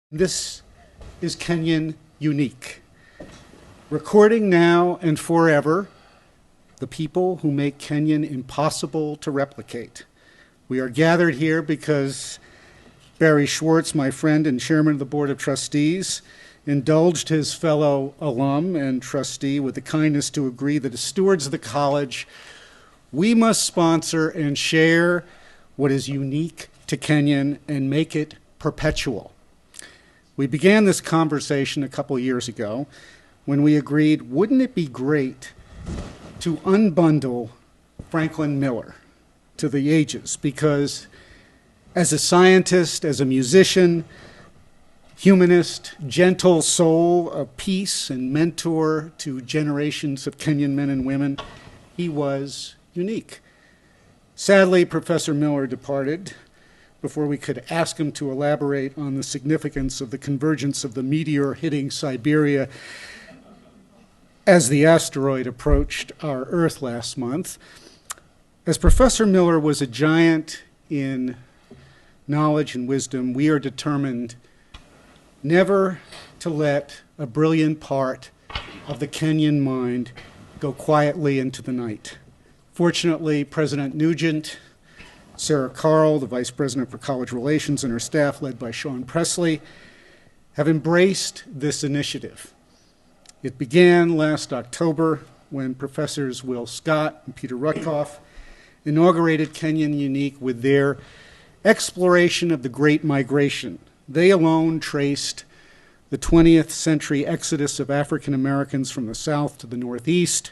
This is Kenyon Unique. Recording now and forever the people who make Kenyon impossible to replicate. We are gathered here because Barry Schwartz, my friend and chairman of the Board of Trustees, indulged his fellow alum and trustee with the kindness to agree that as stewards of the college, we must sponsor and share what is unique to Kenyon and make it perpetual. We began this conversation a couple years ago when we agreed, wouldn't it be great to unbundle Franklin Miller to the ages? Because as a scientist, as a musician, humanist, gentle soul of peace and mentor to generations of Kenyan men and women, he was unique. Sadly, Professor Miller departed before we could ask him to elaborate on the significance of the convergence of the meteor hitting Siberia as the asteroid approached our Earth last month. As Professor Miller was a giant in knowledge and wisdom, we are determined never to let a brilliant part of the Kenyan mind go quietly into the night. Fortunately, President Nugent, Sarah Carl, the Vice President for College Relations, and her staff, led by Sean Presley, have embraced this initiative. It began last October when Professors Will Scott and Peter Rutkoff inaugurated Kenyon Unique with their exploration of the Great Migration. They alone traced the 20th century exodus of African Americans from the South to the Northeast,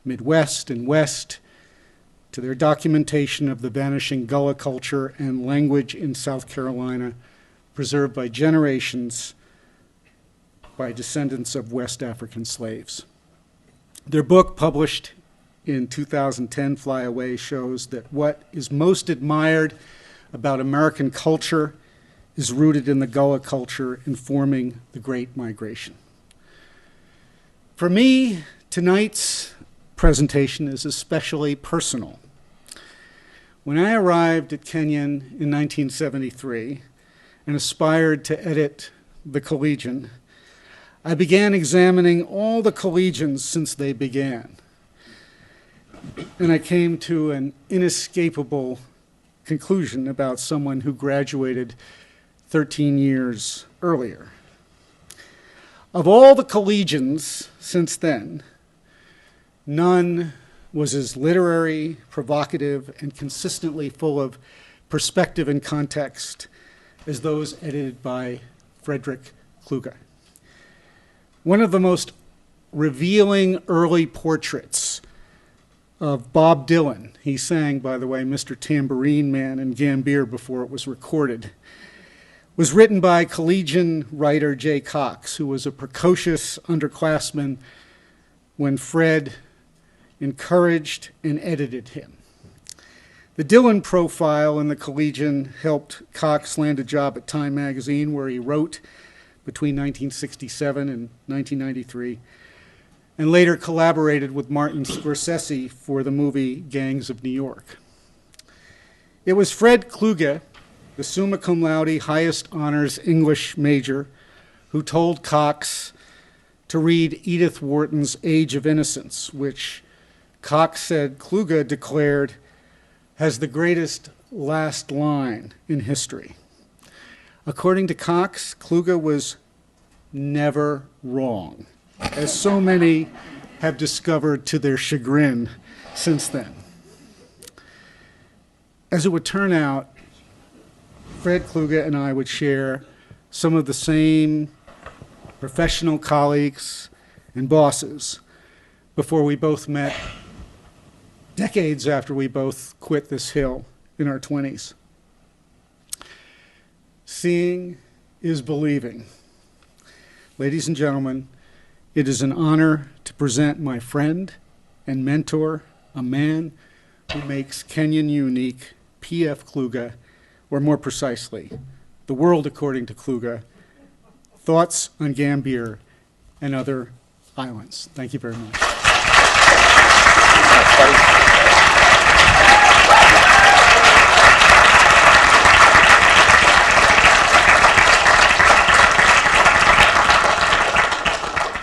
Midwest, and West, to their documentation of the vanishing Gullah culture and language in South Carolina, preserved by generations by descendants of West African slaves. Their book, published in 2010, Fly Away, shows that what is most admired about American culture is rooted in the Gullah culture informing the Great Migration. For me, tonight's presentation is especially personal. When I arrived at Kenyon in 1973 and aspired to edit the Collegian, I began examining all the collegians since they began. And I came to an inescapable conclusion about someone who graduated 13 years earlier. Of all the collegians since then, none was as literary, provocative, and consistently full of perspective and context as those edited by Frederick Kluge. One of the most revealing early portraits of Bob Dylan, he sang, by the way, Mr. Tambourine Man in Gambier before it was recorded, was written by collegian writer Jay Cox, who was a precocious underclassman when Fred encouraged and edited him. The Dylan profile in the Collegian helped Cox land a job at Time magazine, where he wrote between 1967 and 1993, and later collaborated with Martin Scorsese for the movie Gangs of New York. It was Fred Kluge, the summa cum laude highest honors English major, who told Cox to read Edith Wharton's Age of Innocence, which Cox said Kluge declared has the greatest last line in history. According to Cox, Kluge was never wrong, as so many have discovered to their chagrin since then. As it would turn out, Fred Kluge and I would share some of the same professional colleagues and bosses before we both met decades after we both quit this hill in our 20s. Seeing is believing. Ladies and gentlemen, it is an honor to present my friend and mentor, a man who makes Kenyon Unique, P.F. Kluge, or more precisely, The World According to Kluge, Thoughts on Gambier and Other Islands. Thank you very much.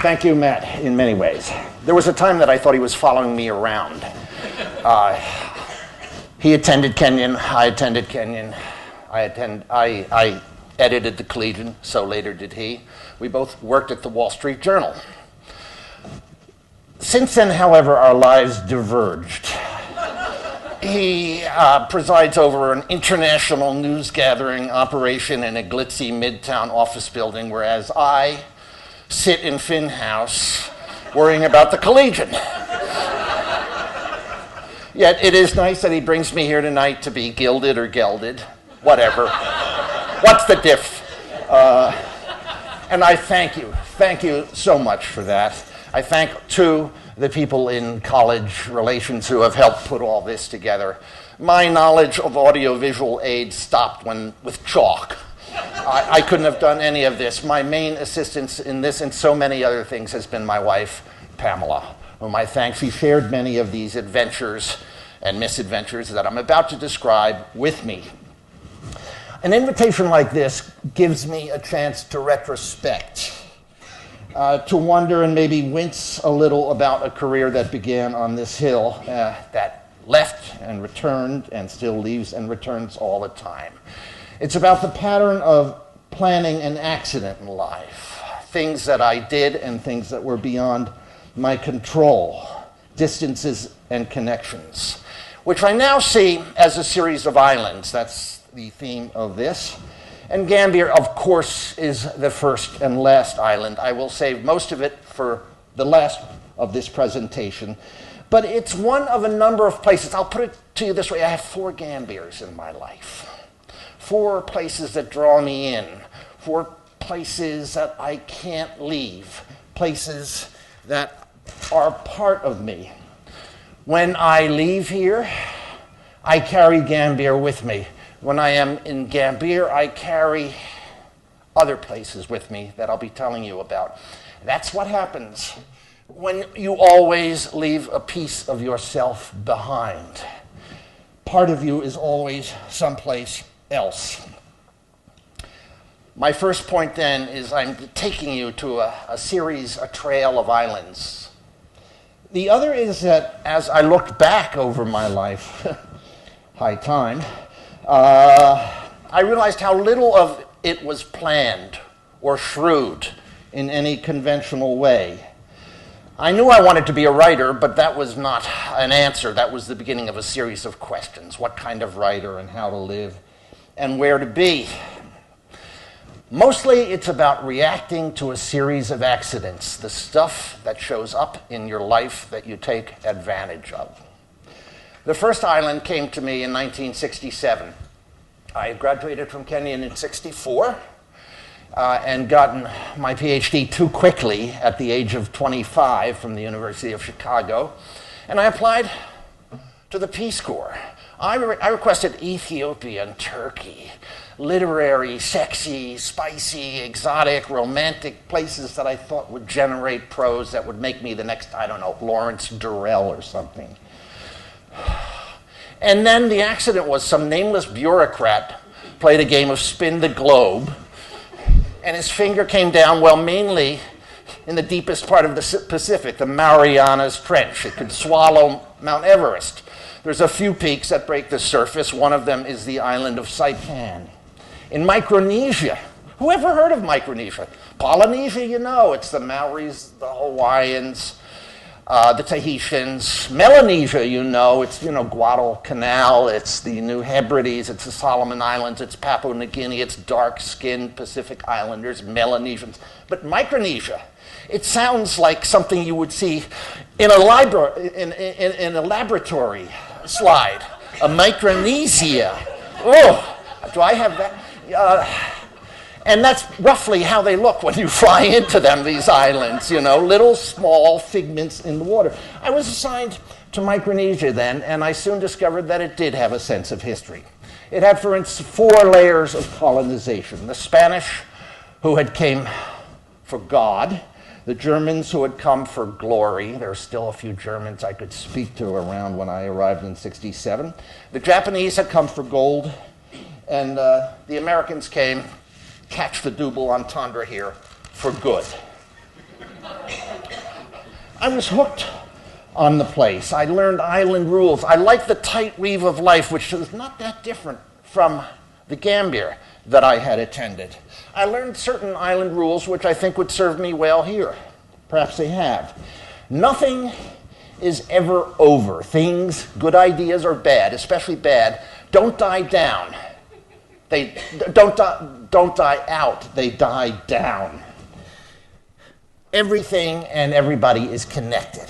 Thank you, Matt, in many ways. There was a time that I thought he was following me around. He attended Kenyon, I attended Kenyon. I edited the Kluge, so later did he. We both worked at the Wall Street Journal. Since then, however, our lives diverged. He presides over an international news gathering operation in a glitzy midtown office building, whereas I sit in Finn House worrying about the Collegian. Yet it is nice that he brings me here tonight to be gilded or gelded, whatever. What's the diff? And I thank you so much for that. I thank, too, the people in college relations who have helped put all this together. My knowledge of audiovisual aids stopped with chalk. I couldn't have done any of this. My main assistance in this and so many other things has been my wife, Pamela, whom I thank. She shared many of these adventures and misadventures that I'm about to describe with me. An invitation like this gives me a chance to retrospect, to wonder and maybe wince a little about a career that began on this hill, that left and returned and still leaves and returns all the time. It's about the pattern of planning an accident in life, things that I did and things that were beyond my control, distances and connections, which I now see as a series of islands. That's the theme of this. And Gambier, of course, is the first and last island. I will save most of it for the last of this presentation. But it's one of a number of places. I'll put it to you this way. I have 4 Gambiers in my life. 4 places that draw me in. 4 places that I can't leave. Places that are part of me. When I leave here, I carry Gambier with me. When I am in Gambier, I carry other places with me that I'll be telling you about. That's what happens when you always leave a piece of yourself behind. Part of you is always someplace else. My first point then is I'm taking you to a trail of islands. The other is that as I looked back over my life, high time, I realized how little of it was planned or shrewd in any conventional way. I knew I wanted to be a writer, but that was not an answer. That was the beginning of a series of questions. What kind of writer and how to live and where to be? Mostly it's about reacting to a series of accidents, the stuff that shows up in your life that you take advantage of. The first island came to me in 1967. I had graduated from Kenyon in 64 and gotten my PhD too quickly at the age of 25 from the University of Chicago. And I applied to the Peace Corps. I requested Ethiopia and Turkey, literary, sexy, spicy, exotic, romantic places that I thought would generate prose that would make me the next, I don't know, Lawrence Durrell or something. And then the accident was some nameless bureaucrat played a game of spin the globe, and his finger came down, well, mainly in the deepest part of the Pacific, the Marianas Trench. It could swallow Mount Everest. There's a few peaks that break the surface. One of them is the island of Saipan. In Micronesia, who ever heard of Micronesia? Polynesia, you know, it's the Maoris, the Hawaiians, the Tahitians. Melanesia, you know, it's, Guadalcanal, it's the New Hebrides, it's the Solomon Islands, it's Papua New Guinea, it's dark-skinned Pacific Islanders, Melanesians. But Micronesia, it sounds like something you would see in a laboratory slide. A Micronesia. Oh, do I have that? And that's roughly how they look when you fly into them, these islands, little small figments in the water. I was assigned to Micronesia then, and I soon discovered that it did have a sense of history. It had, for instance, 4 layers of colonization. The Spanish, who had came for God, the Germans, who had come for glory. There are still a few Germans I could speak to around when I arrived in 67. The Japanese had come for gold, and the Americans came, catch the double entendre here, for good. I was hooked on the place. I learned island rules. I liked the tight weave of life, which was not that different from the Gambier that I had attended. I learned certain island rules which I think would serve me well here. Perhaps they have. Nothing is ever over. Things, good ideas or bad, especially bad, don't die down. They don't die out, they die down. Everything and everybody is connected.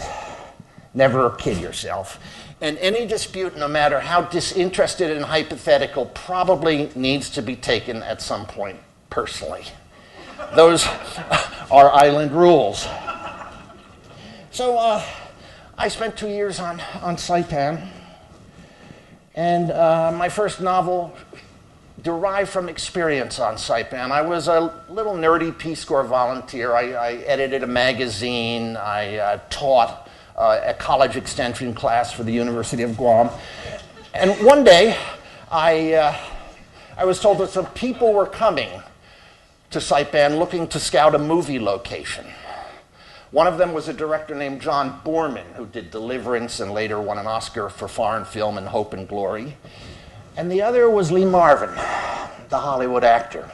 Never kid yourself. And any dispute, no matter how disinterested and hypothetical, probably needs to be taken at some point personally. Those are island rules. So I spent 2 years on Saipan, and my first novel derived from experience on Saipan. I was a little nerdy Peace Corps volunteer. I edited a magazine. I taught a college extension class for the University of Guam. And one day, I was told that some people were coming to Saipan looking to scout a movie location. One of them was a director named John Borman, who did Deliverance and later won an Oscar for foreign film in Hope and Glory. And the other was Lee Marvin, the Hollywood actor.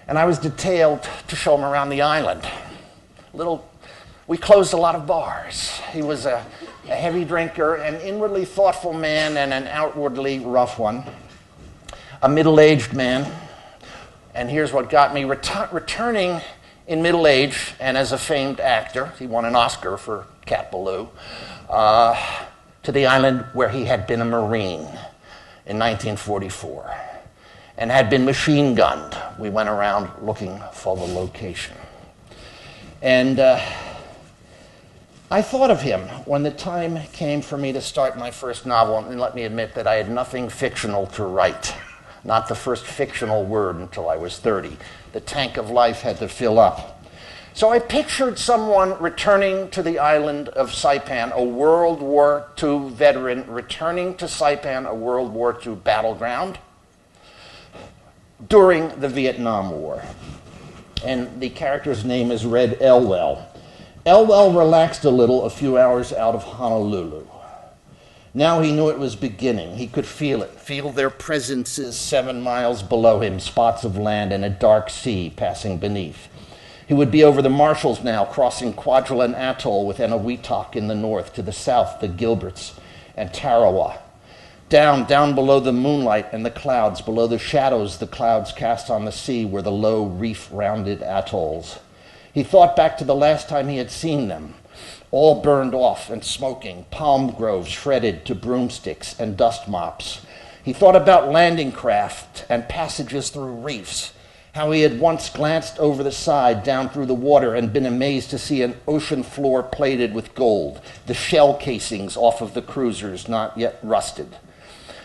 And I was detailed to show him around the island. We closed a lot of bars. He was a heavy drinker, an inwardly thoughtful man, and an outwardly rough one. A middle-aged man. And here's what got me returning in middle age and as a famed actor. He won an Oscar for Cat Ballou. To the island where he had been a Marine in 1944 and had been machine gunned. We went around looking for the location. And I thought of him when the time came for me to start my first novel, and let me admit that I had nothing fictional to write, not the first fictional word until I was 30. The tank of life had to fill up. So I pictured someone returning to the island of Saipan, a World War II veteran returning to Saipan, a World War II battleground, during the Vietnam War. And the character's name is Red Elwell. Elwell relaxed a little a few hours out of Honolulu. Now he knew it was beginning. He could feel it, feel their presences 7 miles below him, spots of land and a dark sea passing beneath. He would be over the Marshalls now, crossing Kwajalein Atoll with Eniwetok in the north, to the south, the Gilberts and Tarawa. Down below the moonlight and the clouds, below the shadows the clouds cast on the sea were the low reef-rounded atolls. He thought back to the last time he had seen them, all burned off and smoking, palm groves shredded to broomsticks and dust mops. He thought about landing craft and passages through reefs, how he had once glanced over the side down through the water and been amazed to see an ocean floor plated with gold, the shell casings off of the cruisers not yet rusted.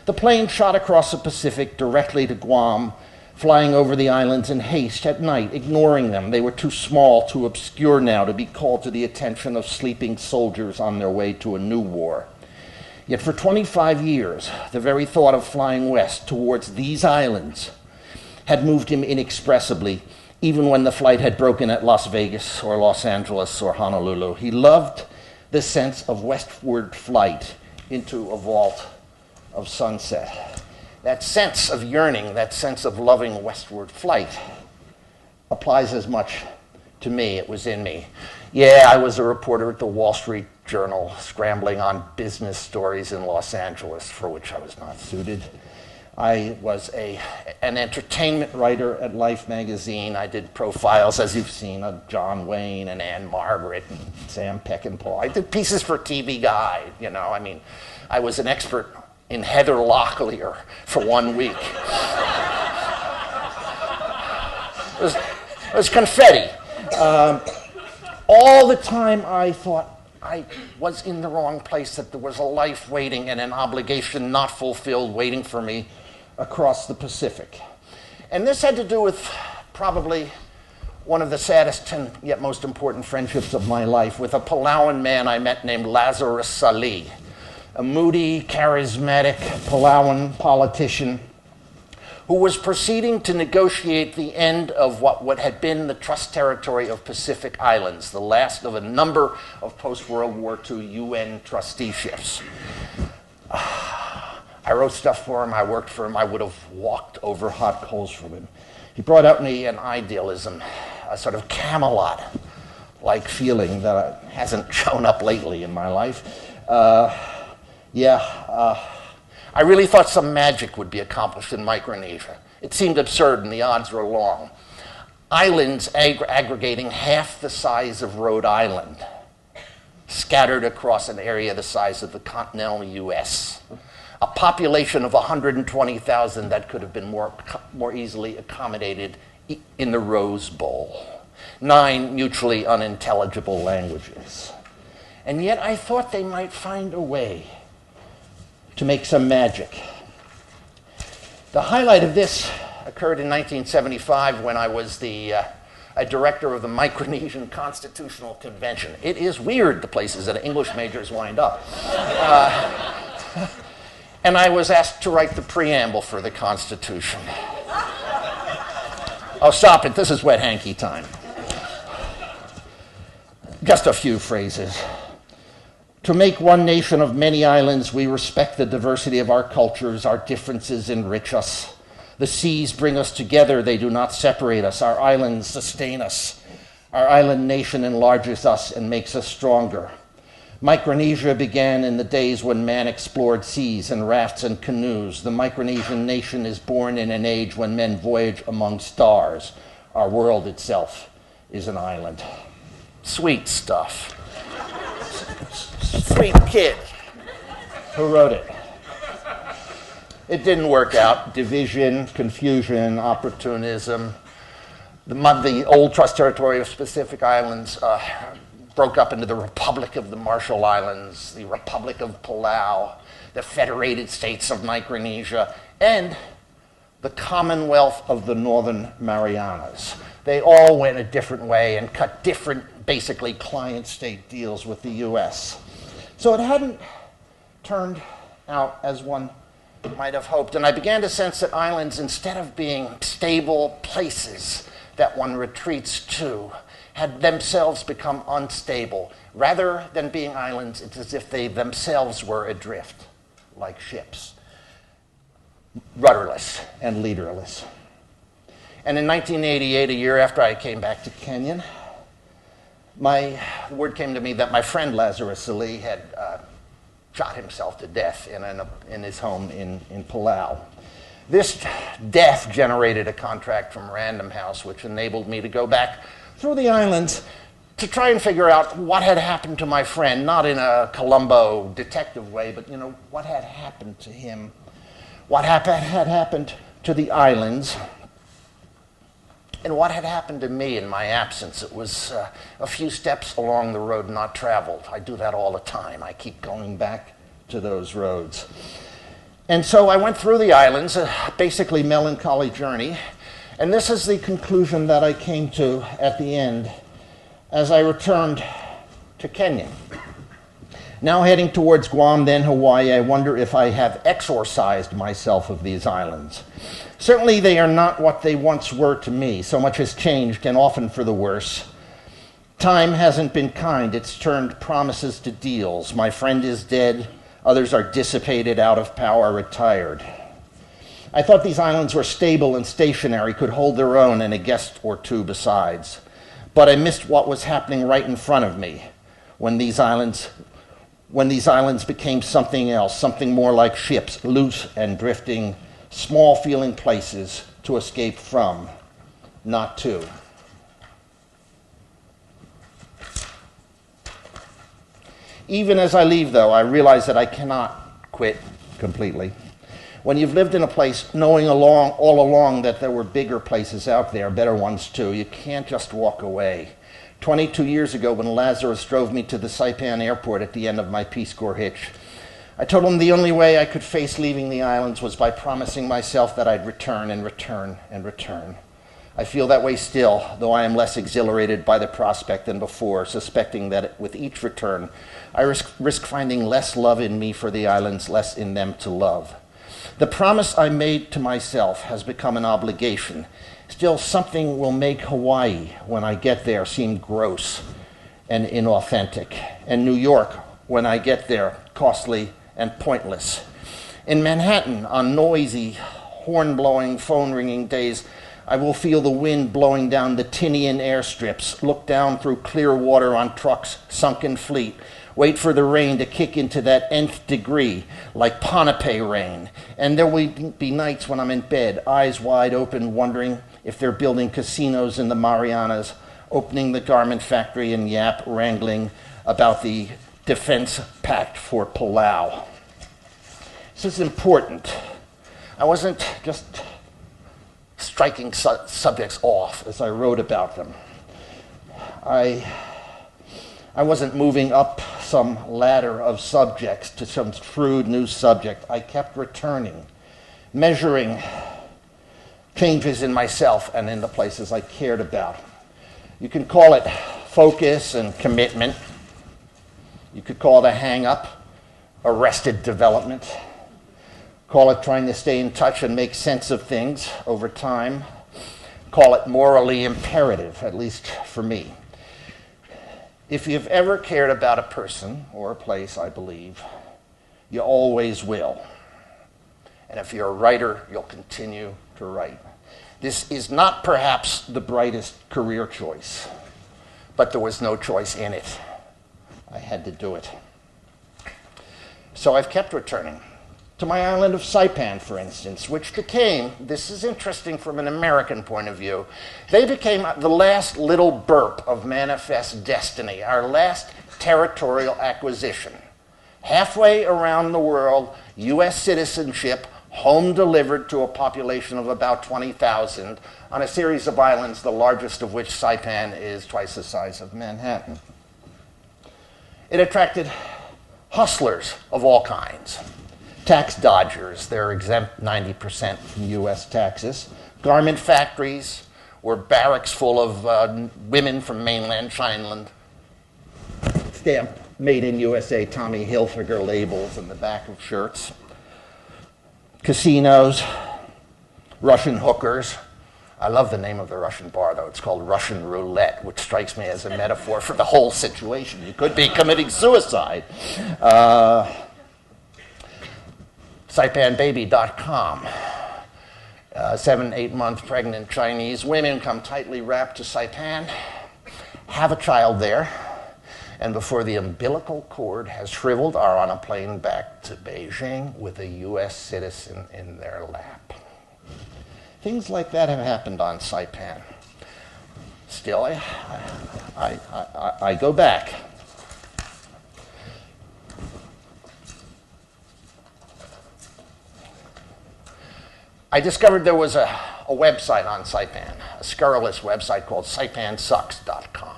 The plane shot across the Pacific directly to Guam, flying over the islands in haste at night, ignoring them. They were too small, too obscure now to be called to the attention of sleeping soldiers on their way to a new war. Yet for 25 years, the very thought of flying west towards these islands had moved him inexpressibly, even when the flight had broken at Las Vegas or Los Angeles or Honolulu. He loved the sense of westward flight into a vault of sunset. That sense of yearning, that sense of loving westward flight applies as much to me. It was in me. Yeah, I was a reporter at the Wall Street Journal, scrambling on business stories in Los Angeles, for which I was not suited. I was an entertainment writer at Life magazine. I did profiles, as you've seen, of John Wayne and Anne Margaret and Sam Peckinpah. I did pieces for TV Guide, I was an expert in Heather Locklear for 1 week. It was confetti. All the time I thought I was in the wrong place, that there was a life waiting and an obligation not fulfilled waiting for me across the Pacific. And this had to do with probably one of the saddest and yet most important friendships of my life, with a Palauan man I met named Lazarus Salih, a moody, charismatic Palauan politician who was proceeding to negotiate the end of what had been the trust territory of Pacific Islands, the last of a number of post-World War II UN trusteeships. I wrote stuff for him, I worked for him, I would have walked over hot coals for him. He brought out me an idealism, a sort of Camelot-like feeling that hasn't shown up lately in my life. I really thought some magic would be accomplished in Micronesia. It seemed absurd and the odds were long. Islands aggregating half the size of Rhode Island, scattered across an area the size of the continental US. A population of 120,000 that could have been more easily accommodated in the Rose Bowl. 9 mutually unintelligible languages. And yet I thought they might find a way to make some magic. The highlight of this occurred in 1975 when I was a director of the Micronesian Constitutional Convention. It is weird the places that English majors wind up. And I was asked to write the preamble for the Constitution. Oh, stop it, this is wet hanky time. Just a few phrases. To make one nation of many islands, we respect the diversity of our cultures. Our differences enrich us. The seas bring us together. They do not separate us. Our islands sustain us. Our island nation enlarges us and makes us stronger. Micronesia began in the days when man explored seas and rafts and canoes. The Micronesian nation is born in an age when men voyage among stars. Our world itself is an island. Sweet stuff. Sweet kid. Who wrote it? It didn't work out. Division, confusion, opportunism. The old trust territory of Pacific Islands broke up into the Republic of the Marshall Islands, the Republic of Palau, the Federated States of Micronesia, and the Commonwealth of the Northern Marianas. They all went a different way and cut different, basically, client-state deals with the U.S. So it hadn't turned out as one might have hoped, and I began to sense that islands, instead of being stable places that one retreats to, had themselves become unstable. Rather than being islands, it's as if they themselves were adrift, like ships, rudderless and leaderless. And in 1988, a year after I came back to Kenyon, word came to me that my friend Lazarus Ali had shot himself to death in his home in Palau. This death generated a contract from Random House, which enabled me to go back through the islands to try and figure out what had happened to my friend, not in a Columbo detective way, but what had happened to him, what had happened to the islands, and what had happened to me in my absence. It was a few steps along the road not traveled. I do that all the time. I keep going back to those roads. And so I went through the islands, a basically melancholy journey, and this is the conclusion that I came to at the end as I returned to Kenyon. Now heading towards Guam, then Hawaii, I wonder if I have exorcised myself of these islands. Certainly they are not what they once were to me. So much has changed, and often for the worse. Time hasn't been kind. It's turned promises to deals. My friend is dead. Others are dissipated, out of power, retired. I thought these islands were stable and stationary, could hold their own, and a guest or two besides. But I missed what was happening right in front of me when these islands became something else, something more like ships, loose and drifting, small feeling places to escape from, not to. Even as I leave, though, I realize that I cannot quit completely. When you've lived in a place knowing all along that there were bigger places out there, better ones too, you can't just walk away. 22 years ago, when Lazarus drove me to the Saipan airport at the end of my Peace Corps hitch, I told him the only way I could face leaving the islands was by promising myself that I'd return and return and return. I feel that way still, though I am less exhilarated by the prospect than before, suspecting that with each return, I risk finding less love in me for the islands, less in them to love. The promise I made to myself has become an obligation. Still, something will make Hawaii, when I get there, seem gross and inauthentic, and New York, when I get there, costly and pointless. In Manhattan, on noisy, horn-blowing, phone-ringing days, I will feel the wind blowing down the Tinian airstrips, look down through clear water on trucks sunk in fleet, wait for the rain to kick into that nth degree, like Pohnpei rain. And there will be nights when I'm in bed, eyes wide open, wondering if they're building casinos in the Marianas, opening the garment factory in Yap, wrangling about the defense pact for Palau. This is important. I wasn't just striking subjects off as I wrote about them. I wasn't moving up some ladder of subjects to some shrewd new subject. I kept returning, measuring changes in myself and in the places I cared about. You can call it focus and commitment. You could call it a hang-up, arrested development. Call it trying to stay in touch and make sense of things over time. Call it morally imperative, at least for me. If you've ever cared about a person or a place, I believe, you always will. And if you're a writer, you'll continue to write. This is not perhaps the brightest career choice, but there was no choice in it. I had to do it. So I've kept returning to my island of Saipan, for instance, which became, this is interesting from an American point of view, they became the last little burp of manifest destiny, our last territorial acquisition. Halfway around the world, U.S. citizenship, home delivered to a population of about 20,000 on a series of islands, the largest of which, Saipan, is twice the size of Manhattan. It attracted hustlers of all kinds. Tax dodgers, they're exempt 90% from U.S. taxes. Garment factories were barracks full of women from mainland China, stamped made in USA Tommy Hilfiger labels in the back of shirts. Casinos, Russian hookers. I love the name of the Russian bar, though. It's called Russian Roulette, which strikes me as a metaphor for the whole situation. You could be committing suicide. SaipanBaby.com. 7-8-month pregnant Chinese women come tightly wrapped to Saipan, have a child there, and before the umbilical cord has shriveled are on a plane back to Beijing with a U.S. citizen in their lap. Things like that have happened on Saipan. Still, I go back. I discovered there was a website on Saipan, a scurrilous website called saipansucks.com.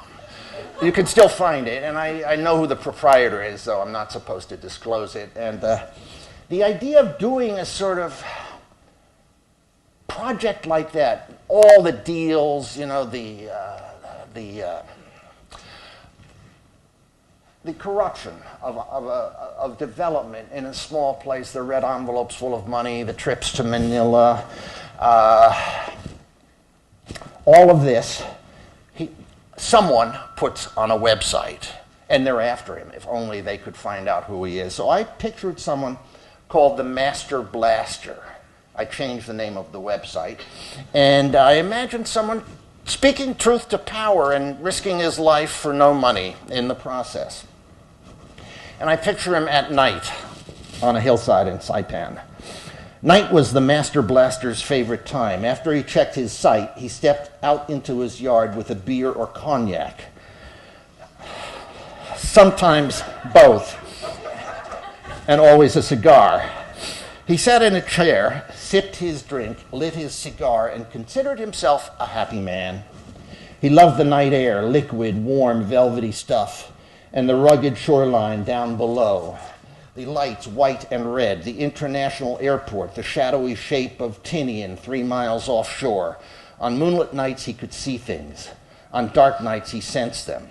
You can still find it, and I know who the proprietor is, though I'm not supposed to disclose it. And the idea of doing a sort of project like that, all the deals, you know, the corruption of development in a small place, the red envelopes full of money, the trips to Manila, all of this, someone puts on a website, and they're after him, if only they could find out who he is. So I pictured someone called the Master Blaster. I changed the name of the website, and I imagined someone speaking truth to power and risking his life for no money in the process. And I picture him at night on a hillside in Saipan. Night was the Master Blaster's favorite time. After he checked his sight, he stepped out into his yard with a beer or cognac. Sometimes both, and always a cigar. He sat in a chair, sipped his drink, lit his cigar, and considered himself a happy man. He loved the night air, liquid, warm, velvety stuff, and the rugged shoreline down below. The lights, white and red, the international airport, the shadowy shape of Tinian 3 miles offshore. On moonlit nights, he could see things. On dark nights, he sensed them.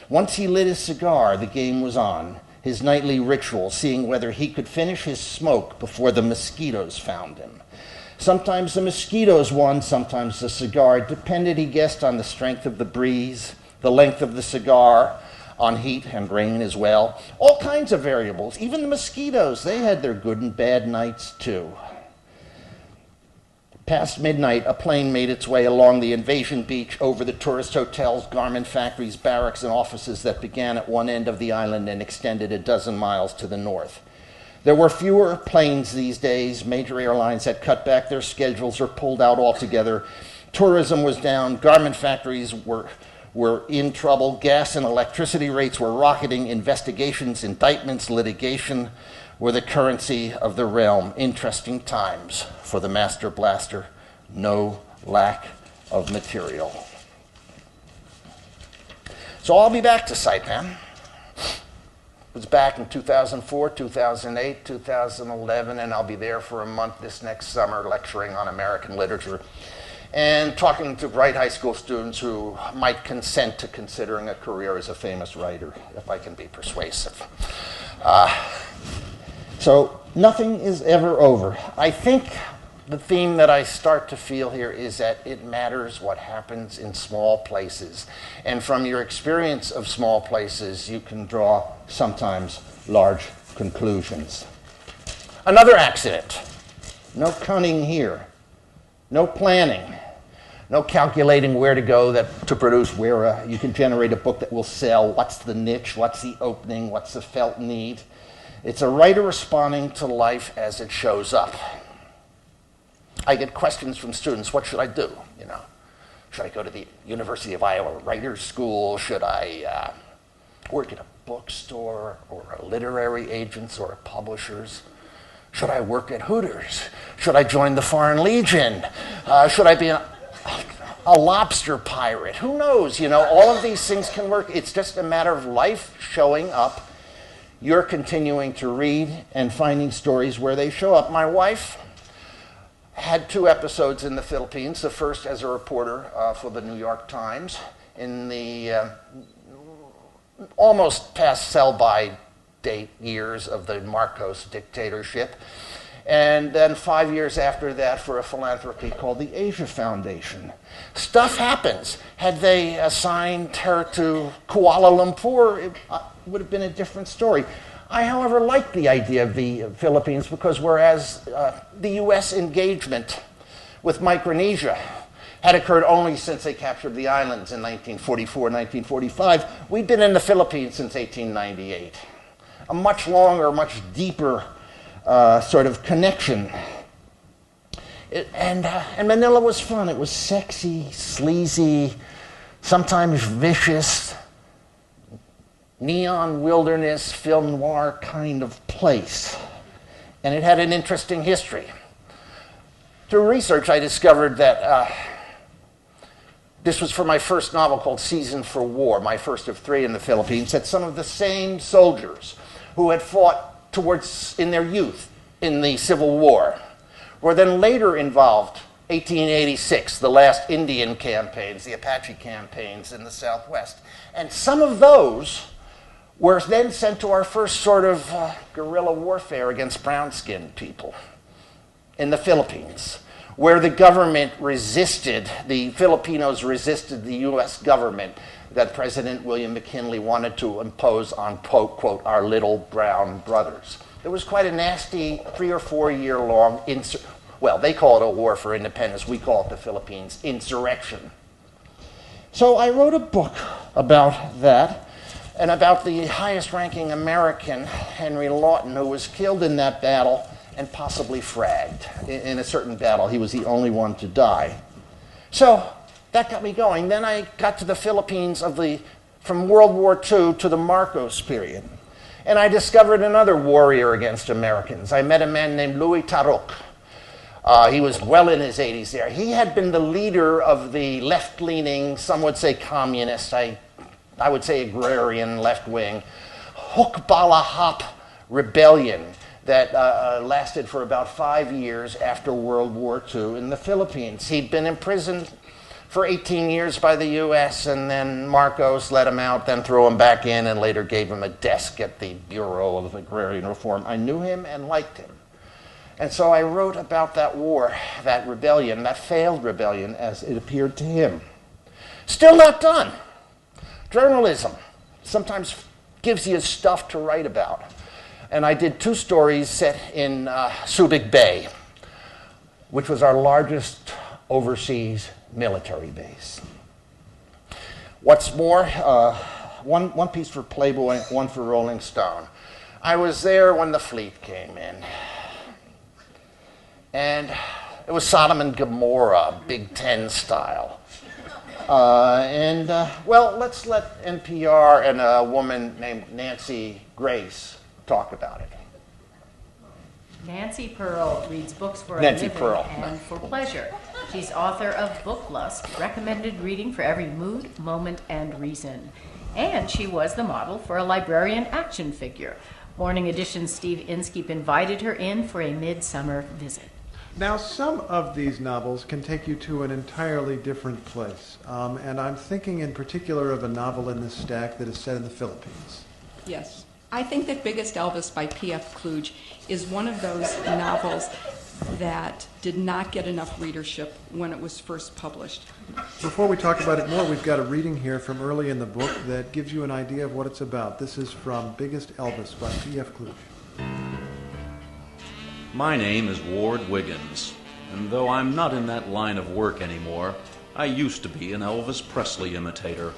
Once he lit his cigar, the game was on. his nightly ritual, seeing whether he could finish his smoke before the mosquitoes found him. Sometimes the mosquitoes won, sometimes the cigar. It depended, he guessed, on the strength of the breeze, the length of the cigar, on heat and rain as well. All kinds of variables. Even the mosquitoes, they had their good and bad nights too. Past midnight, a plane made its way along the invasion beach over the tourist hotels, garment factories, barracks, and offices that began at one end of the island and extended a dozen miles to the north. There were fewer planes these days. Major airlines had cut back their schedules or pulled out altogether. Tourism was down. Garment factories were in trouble. Gas and electricity rates were rocketing. Investigations, indictments, litigation were the currency of the realm. Interesting times for the master blaster. No lack of material. So I'll be back to Saipan. I was back in 2004, 2008, 2011, and I'll be there for a month this next summer lecturing on American literature and talking to bright high school students who might consent to considering a career as a famous writer, if I can be persuasive. So nothing is ever over. I think the theme that I start to feel here is that it matters what happens in small places. And from your experience of small places, you can draw sometimes large conclusions. Another accident. No cunning here. No planning. No calculating where to go to produce where you can generate a book that will sell. What's the niche? What's the opening? What's the felt need? It's a writer responding to life as it shows up. I get questions from students, what should I do? Should I go to the University of Iowa Writers School? Should I work at a bookstore or a literary agent's or a publisher's? Should I work at Hooters? Should I join the Foreign Legion? Should I be a lobster pirate? Who knows? All of these things can work. It's just a matter of life showing up. You're continuing to read and finding stories where they show up. My wife had 2 episodes in the Philippines, the first as a reporter for the New York Times in the almost past sell-by date years of the Marcos dictatorship, and then 5 years after that for a philanthropy called the Asia Foundation. Stuff happens. Had they assigned her to Kuala Lumpur, it would have been a different story. I, however, like the idea of the Philippines because whereas the U.S. engagement with Micronesia had occurred only since they captured the islands in 1944, 1945, we'd been in the Philippines since 1898. A much longer, much deeper sort of connection. And Manila was fun. It was sexy, sleazy, sometimes vicious, neon wilderness, film noir kind of place. And it had an interesting history. Through research, I discovered that this was for my first novel called Season for War, my first of 3 in the Philippines, that some of the same soldiers who had fought in their youth in the Civil War were then later involved, 1886, the last Indian campaigns, the Apache campaigns in the Southwest. And some of those were then sent to our first sort of guerrilla warfare against brown-skinned people in the Philippines, where the government resisted, the Filipinos resisted the U.S. government that President William McKinley wanted to impose on, quote, our little brown brothers. There was quite a nasty 3 or 4 year long, they call it a war for independence, we call it the Philippines insurrection. So I wrote a book about that, and about the highest ranking American, Henry Lawton, who was killed in that battle and possibly fragged in a certain battle. He was the only one to die. So that got me going. Then I got to the Philippines from World War II to the Marcos period. And I discovered another warrior against Americans. I met a man named Louis Tarok. He was well in his 80s there. He had been the leader of the left-leaning, some would say communist, I would say agrarian left-wing, Hukbalahap rebellion that lasted for about 5 years after World War II in the Philippines. He'd been imprisoned for 18 years by the U.S., and then Marcos let him out, then threw him back in, and later gave him a desk at the Bureau of Agrarian Reform. I knew him and liked him. And so I wrote about that war, that rebellion, that failed rebellion as it appeared to him. Still not done. Journalism sometimes gives you stuff to write about. And I did 2 stories set in Subic Bay, which was our largest overseas military base. What's more, one piece for Playboy, one for Rolling Stone. I was there when the fleet came in. And it was Sodom and Gomorrah, Big Ten style. Well, let's let NPR and a woman named Nancy Grace talk about it. Nancy Pearl reads books for a living and for pleasure. She's author of Book Lust, recommended reading for every mood, moment, and reason. And she was the model for a librarian action figure. Morning Edition's Steve Inskeep invited her in for a midsummer visit. Now, some of these novels can take you to an entirely different place. And I'm thinking in particular of a novel in this stack that is set in the Philippines. Yes. I think that Biggest Elvis by P.F. Kluge is one of those novels that did not get enough readership when it was first published. Before we talk about it more, we've got a reading here from early in the book that gives you an idea of what it's about. This is from Biggest Elvis by P.F. Kluge. My name is Ward Wiggins, and though I'm not in that line of work anymore, I used to be an Elvis Presley imitator.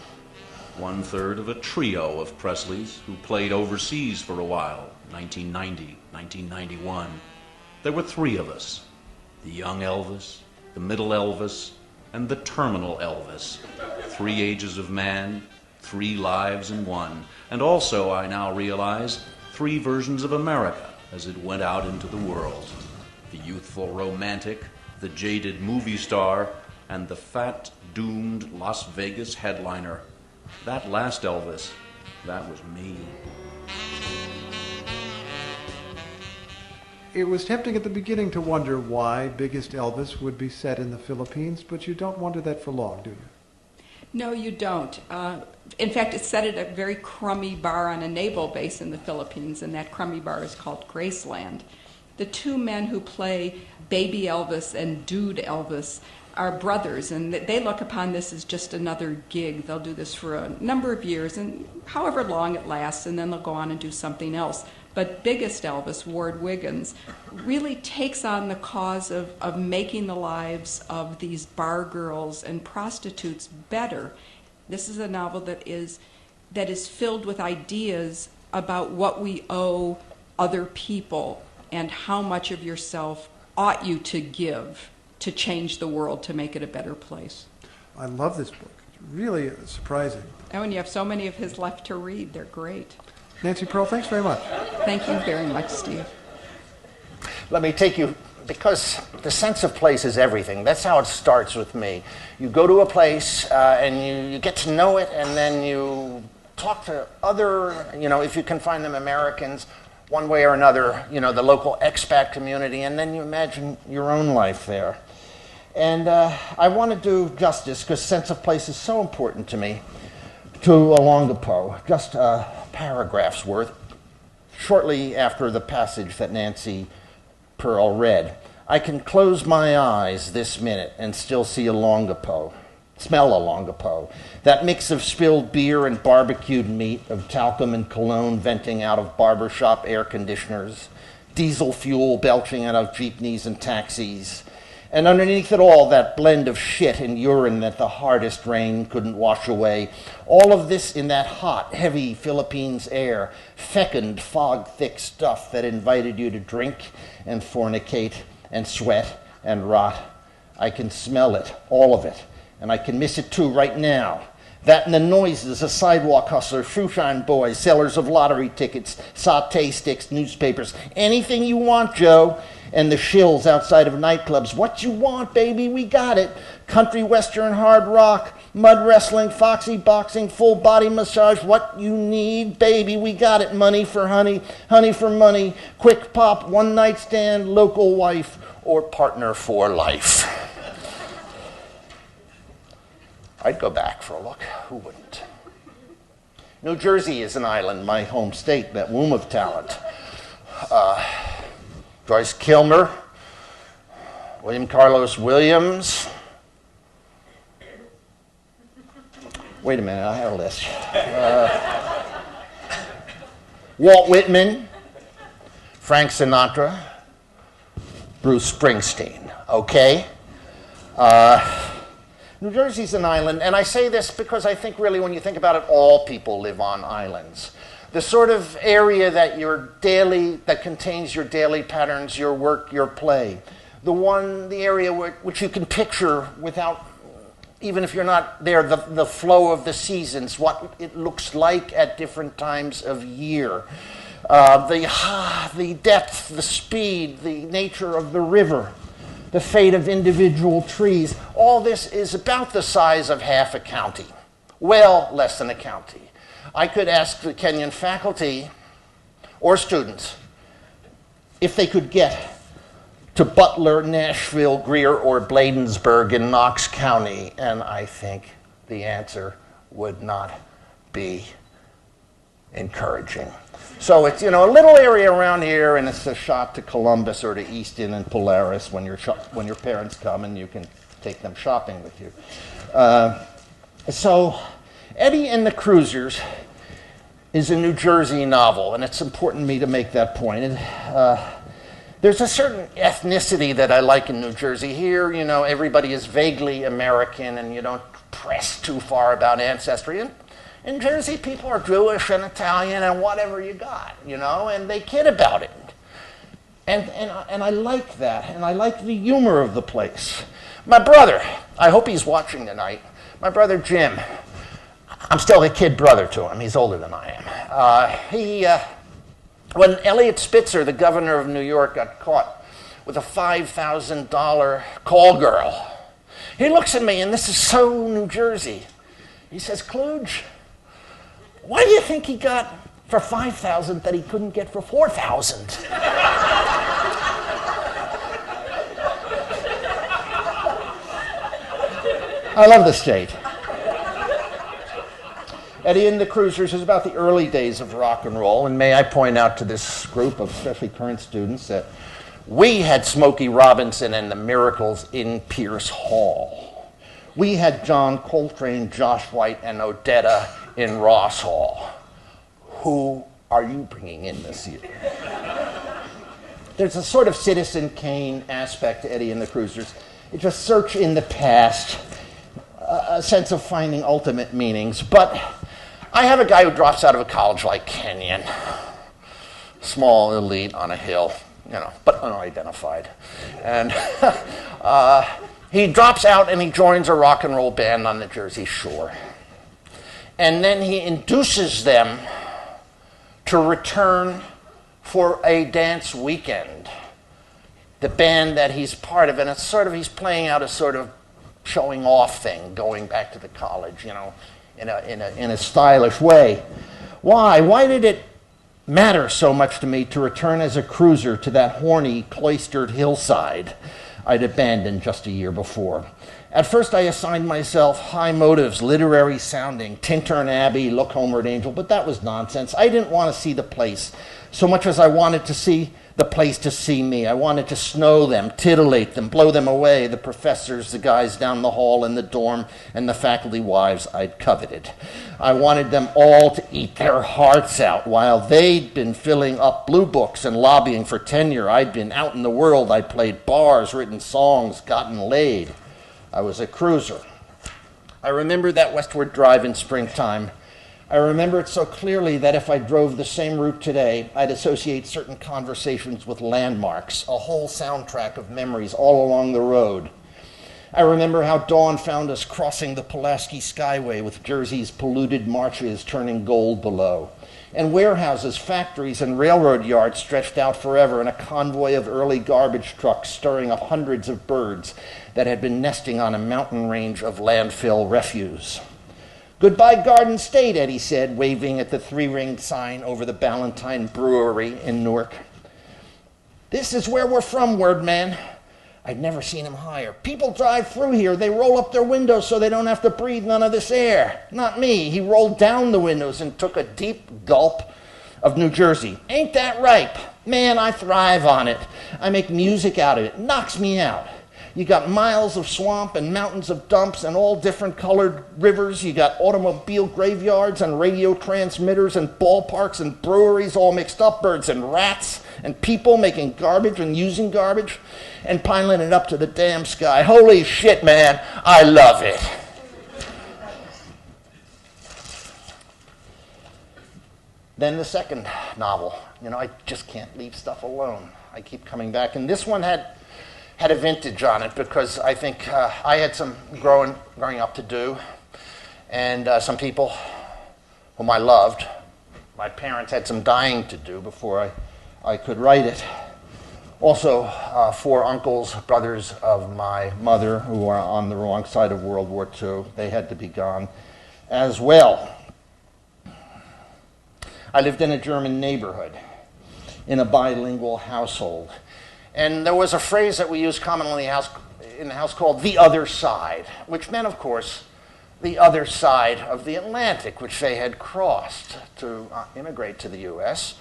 1/3 of a trio of Presleys who played overseas for a while, 1990, 1991. There were 3 of us, the young Elvis, the middle Elvis, and the terminal Elvis. 3 ages of man, 3 lives in one, and also, I now realize, 3 versions of America as it went out into the world. The youthful romantic, the jaded movie star, and the fat, doomed Las Vegas headliner. That last Elvis, that was me. It was tempting at the beginning to wonder why Biggest Elvis would be set in the Philippines, but you don't wonder that for long, do you? No, you don't. In fact, it's set at a very crummy bar on a naval base in the Philippines, and that crummy bar is called Graceland. The 2 men who play Baby Elvis and Dude Elvis are brothers, and they look upon this as just another gig. They'll do this for a number of years, and however long it lasts, and then they'll go on and do something else. But Biggest Elvis, Ward Wiggins, really takes on the cause of making the lives of these bar girls and prostitutes better. This is a novel that is filled with ideas about what we owe other people and how much of yourself ought you to give to change the world, to make it a better place. I love this book. It's really surprising. Oh, and you have so many of his left to read. They're great. Nancy Pearl, thanks very much. Thank you very much, Steve. Let me take you, because the sense of place is everything. That's how it starts with me. You go to a place and you get to know it, and then you talk to other, if you can find them, Americans, one way or another, the local expat community, and then you imagine your own life there. And I want to do justice, because sense of place is so important to me, to Olongapo, just a paragraph's worth, shortly after the passage that Nancy Pearl read. I can close my eyes this minute and still see Olongapo, smell Olongapo, that mix of spilled beer and barbecued meat, of talcum and cologne venting out of barbershop air conditioners, diesel fuel belching out of jeepneys and taxis, and underneath it all, that blend of shit and urine that the hardest rain couldn't wash away. All of this in that hot, heavy Philippines air, fecund, fog-thick stuff that invited you to drink and fornicate and sweat and rot. I can smell it, all of it, and I can miss it too right now. That and the noises of sidewalk hustlers, shoeshine boys, sellers of lottery tickets, saute sticks, newspapers, anything you want, Joe. And the shills outside of nightclubs. What you want, baby, we got it. Country, western, hard rock, mud wrestling, foxy boxing, full body massage. What you need, baby, we got it. Money for honey, honey for money, quick pop, one night stand, local wife, or partner for life. I'd go back for a look. Who wouldn't? New Jersey is an island, my home state, that womb of talent. Joyce Kilmer, William Carlos Williams. Wait a minute, I have a list. Walt Whitman, Frank Sinatra, Bruce Springsteen, okay? New Jersey's an island, and I say this because I think really when you think about it, all people live on islands. The sort of area that that contains your daily patterns, your work, your play. The area which you can picture without, even if you're not there, the flow of the seasons, what it looks like at different times of year. The depth, the speed, the nature of the river, the fate of individual trees. All this is about the size of half a county. Well, less than a county. I could ask the Kenyon faculty or students if they could get to Butler, Nashville, Greer, or Bladensburg in Knox County, and I think the answer would not be encouraging. So it's, a little area around here, and it's a shot to Columbus or to Easton and Polaris when your parents come and you can take them shopping with you. So Eddie and the Cruisers is a New Jersey novel, and it's important to me to make that point. There's a certain ethnicity that I like in New Jersey. Here, everybody is vaguely American, and you don't press too far about ancestry. And in Jersey, people are Jewish and Italian and whatever you got, and they kid about it. And I like that, and I like the humor of the place. My brother, I hope he's watching tonight, my brother Jim, I'm still a kid brother to him. He's older than I am. When Eliot Spitzer, the governor of New York, got caught with a $5,000 call girl, he looks at me, and this is so New Jersey. He says, Kluge, why do you think he got for $5,000 that he couldn't get for $4,000? I love the state. Eddie and the Cruisers is about the early days of rock and roll, and may I point out to this group of especially current students that we had Smokey Robinson and the Miracles in Pierce Hall. We had John Coltrane, Josh White, and Odetta in Ross Hall. Who are you bringing in this year? There's a sort of Citizen Kane aspect to Eddie and the Cruisers. It's a search in the past, a sense of finding ultimate meanings. But I have a guy who drops out of a college like Kenyon, small elite on a hill, but unidentified. And he drops out and he joins a rock and roll band on the Jersey Shore. And then he induces them to return for a dance weekend. The band that he's part of, and it's sort of, he's playing out a sort of showing off thing, going back to the college, in a stylish way. Why? Why did it matter so much to me to return as a cruiser to that horny, cloistered hillside I'd abandoned just a year before? At first I assigned myself high motives, literary sounding, Tintern Abbey, Look Homeward Angel, but that was nonsense. I didn't want to see the place so much as I wanted to see the place to see me. I wanted to snow them, titillate them, blow them away, the professors, the guys down the hall in the dorm, and the faculty wives I'd coveted. I wanted them all to eat their hearts out. While they'd been filling up blue books and lobbying for tenure, I'd been out in the world. I'd played bars, written songs, gotten laid. I was a cruiser. I remember that westward drive in springtime. I remember it so clearly that if I drove the same route today, I'd associate certain conversations with landmarks, a whole soundtrack of memories all along the road. I remember how dawn found us crossing the Pulaski Skyway with Jersey's polluted marshes turning gold below, and warehouses, factories, and railroad yards stretched out forever, and a convoy of early garbage trucks stirring up hundreds of birds that had been nesting on a mountain range of landfill refuse. Goodbye, Garden State, Eddie said, waving at the three-ring sign over the Ballantine Brewery in Newark. This is where we're from, word man. I'd never seen him higher. People drive through here. They roll up their windows so they don't have to breathe none of this air. Not me. He rolled down the windows and took a deep gulp of New Jersey. Ain't that ripe? Man, I thrive on it. I make music out of it. Knocks me out. You got miles of swamp and mountains of dumps and all different colored rivers. You got automobile graveyards and radio transmitters and ballparks and breweries all mixed up, birds and rats and people making garbage and using garbage and piling it up to the damn sky. Holy shit, man, I love it. Then the second novel. I just can't leave stuff alone. I keep coming back. And this one had a vintage on it because I think I had some growing up to do, and some people whom I loved. My parents had some dying to do before I could write it. Also, 4 uncles, brothers of my mother, who are on the wrong side of World War II. They had to be gone as well. I lived in a German neighborhood, in a bilingual household. And there was a phrase that we used commonly in the house called the other side, which meant, of course, the other side of the Atlantic, which they had crossed to immigrate to the U.S.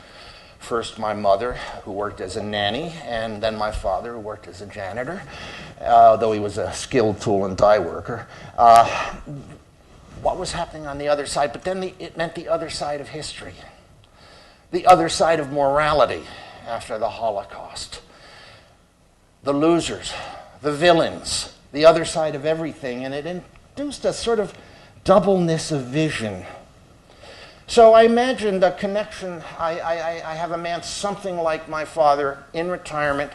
First my mother, who worked as a nanny, and then my father, who worked as a janitor, though he was a skilled tool and die worker. What was happening on the other side? But then it meant the other side of history, the other side of morality after the Holocaust. The losers, the villains, the other side of everything, and it induced a sort of doubleness of vision. So I imagined a connection. I have a man something like my father in retirement,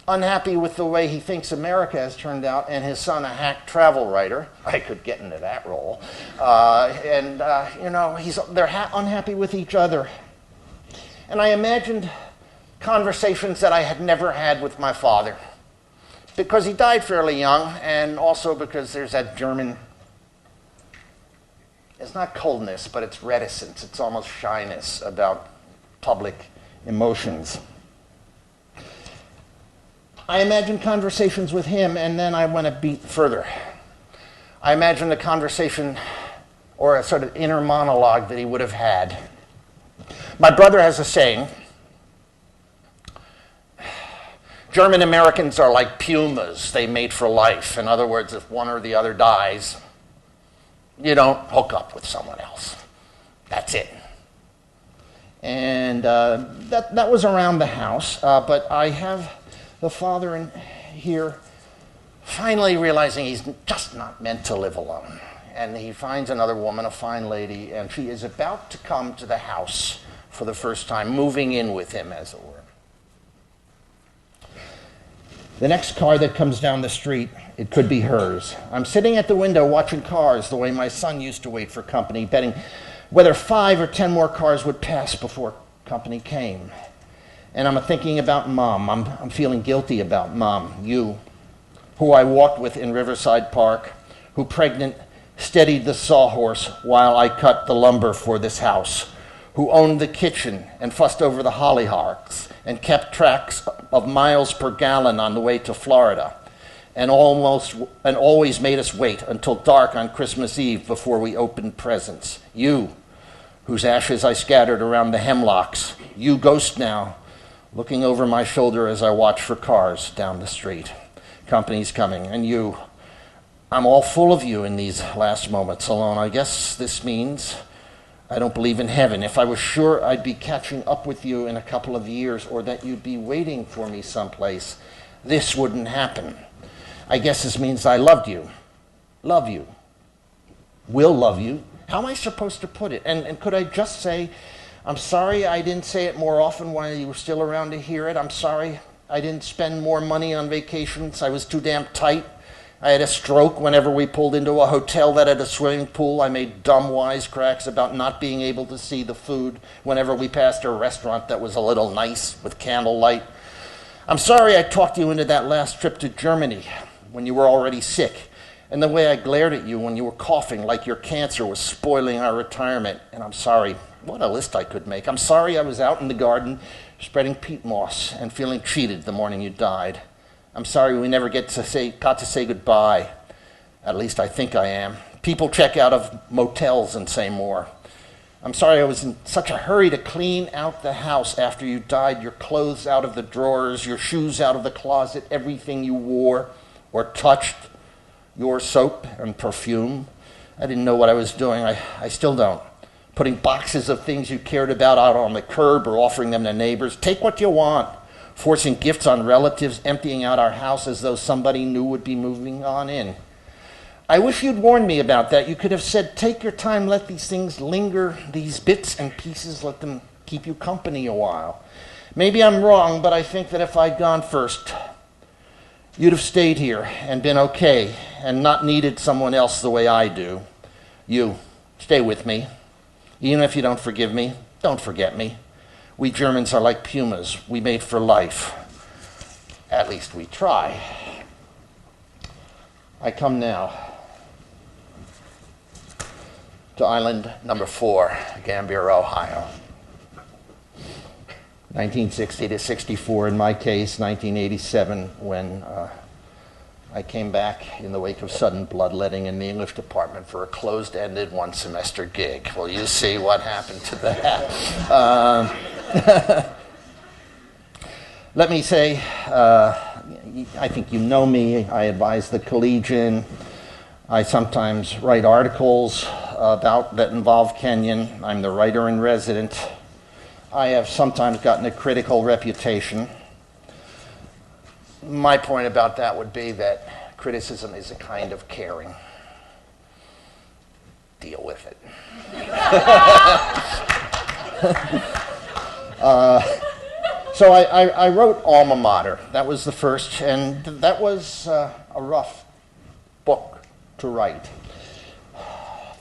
unhappy with the way he thinks America has turned out, and his son a hack travel writer. I could get into that role. They're unhappy with each other. And I imagined conversations that I had never had with my father, because he died fairly young, and also because there's that German, it's not coldness, but it's reticence, it's almost shyness about public emotions. I imagined conversations with him, and then I went a beat further. I imagined a conversation or a sort of inner monologue that he would have had. My brother has a saying: German Americans are like pumas, they mate for life. In other words, if one or the other dies, you don't hook up with someone else. That's it. And that was around the house, but I have the father in here finally realizing he's just not meant to live alone. And he finds another woman, a fine lady, and she is about to come to the house for the first time, moving in with him, as it were. The next car that comes down the street, it could be hers. I'm sitting at the window watching cars the way my son used to wait for company, betting whether 5 or 10 more cars would pass before company came. And I'm thinking about Mom. I'm feeling guilty about Mom, you, who I walked with in Riverside Park, who pregnant steadied the sawhorse while I cut the lumber for this house, who owned the kitchen and fussed over the hollyhocks and kept tracks of miles per gallon on the way to Florida, and always made us wait until dark on Christmas Eve before we opened presents. You, whose ashes I scattered around the hemlocks. You ghost now, looking over my shoulder as I watch for cars down the street. Company's coming, and you. I'm all full of you in these last moments alone. I guess this means I don't believe in heaven. If I was sure I'd be catching up with you in a couple of years, or that you'd be waiting for me someplace, this wouldn't happen. I guess this means I loved you. Love you. Will love you. How am I supposed to put it? And could I just say, I'm sorry I didn't say it more often while you were still around to hear it. I'm sorry I didn't spend more money on vacations. I was too damn tight. I had a stroke whenever we pulled into a hotel that had a swimming pool. I made dumb wisecracks about not being able to see the food whenever we passed a restaurant that was a little nice with candlelight. I'm sorry I talked you into that last trip to Germany when you were already sick, and the way I glared at you when you were coughing like your cancer was spoiling our retirement. And I'm sorry, what a list I could make. I'm sorry I was out in the garden spreading peat moss and feeling cheated the morning you died. I'm sorry we never got to say goodbye. At least I think I am. People check out of motels and say more. I'm sorry I was in such a hurry to clean out the house after you died, your clothes out of the drawers, your shoes out of the closet, everything you wore or touched, your soap and perfume. I didn't know what I was doing. I still don't. Putting boxes of things you cared about out on the curb or offering them to neighbors. Take what you want. Forcing gifts on relatives, emptying out our house as though somebody new would be moving on in. I wish you'd warned me about that. You could have said, take your time, let these things linger, these bits and pieces, let them keep you company a while. Maybe I'm wrong, but I think that if I'd gone first, you'd have stayed here and been okay and not needed someone else the way I do. You, stay with me. Even if you don't forgive me, don't forget me. We Germans are like pumas. We made for life. At least we try. I come now to island number 4, Gambier, Ohio. 1960 to 64, in my case, 1987, when I came back in the wake of sudden bloodletting in the English department for a closed-ended one-semester gig. Well, you see what happened to that. Let me say, I think you know me. I advise the Collegian. I sometimes write articles that involve Kenyon. I'm the writer in residence. I have sometimes gotten a critical reputation. My point about that would be that criticism is a kind of caring. Deal with it. So I wrote Alma Mater. That was the first, and that was a rough book to write.